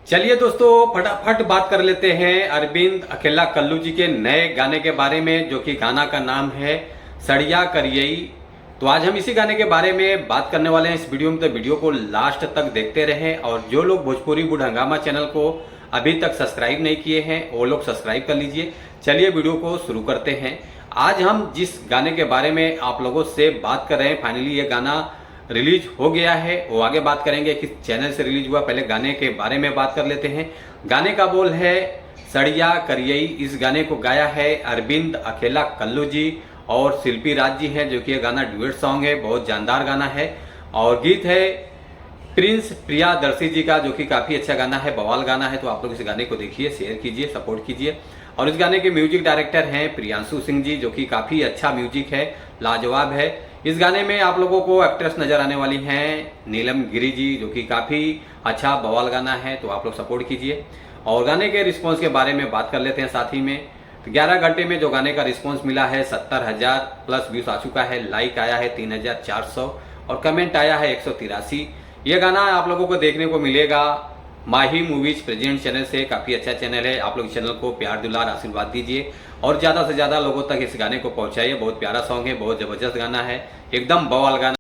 चलिए दोस्तों, फटाफट बात कर लेते हैं अरविंद अकेला कल्लू जी के नए गाने के बारे में, जो कि गाना का नाम है सड़िया करियई। तो आज हम इसी गाने के बारे में बात करने वाले हैं इस वीडियो में, तो वीडियो को लास्ट तक देखते रहें। और जो लोग भोजपुरी बुढ़ हंगामा चैनल को अभी तक सब्सक्राइब नहीं किए हैं वो लोग सब्सक्राइब कर लीजिए। चलिए वीडियो को शुरू करते हैं। आज हम जिस गाने के बारे में आप लोगों से बात कर रहे हैं, फाइनली ये गाना रिलीज हो गया है, वो आगे बात करेंगे किस चैनल से रिलीज हुआ। पहले गाने के बारे में बात कर लेते हैं। गाने का बोल है सड़िया करियई। इस गाने को गाया है अरविंद अकेला कल्लू जी और शिल्पी राज जी हैं, जो कि ये गाना ड्यूएट सॉन्ग है, बहुत जानदार गाना है। और गीत है प्रिंस प्रियादर्शी जी का, जो कि काफ़ी अच्छा गाना है, बवाल गाना है। तो आप लोग इस गाने को देखिए, शेयर कीजिए, सपोर्ट कीजिए। और इस गाने के म्यूजिक डायरेक्टर हैं प्रियांशु सिंह जी, जो कि काफ़ी अच्छा म्यूजिक है, लाजवाब है। इस गाने में आप लोगों को एक्ट्रेस नजर आने वाली हैं नीलम गिरी जी, जो कि काफ़ी अच्छा बवाल गाना है, तो आप लोग सपोर्ट कीजिए। और गाने के रिस्पॉन्स के बारे में बात कर लेते हैं साथ ही में। तो 11 घंटे में जो गाने का रिस्पॉन्स मिला है 70,000 प्लस व्यूज आ चुका है, लाइक आया है 3,400 और कमेंट आया है 183। ये गाना आप लोगों को देखने को मिलेगा माही मूवीज प्रेजेंट चैनल से। काफ़ी अच्छा चैनल है, आप लोग इस चैनल को प्यार दुलार आशीर्वाद दीजिए और ज़्यादा से ज़्यादा लोगों तक इस गाने को पहुंचाइए। बहुत प्यारा सॉन्ग है, बहुत ज़बरदस्त गाना है, एकदम बवाल गाना।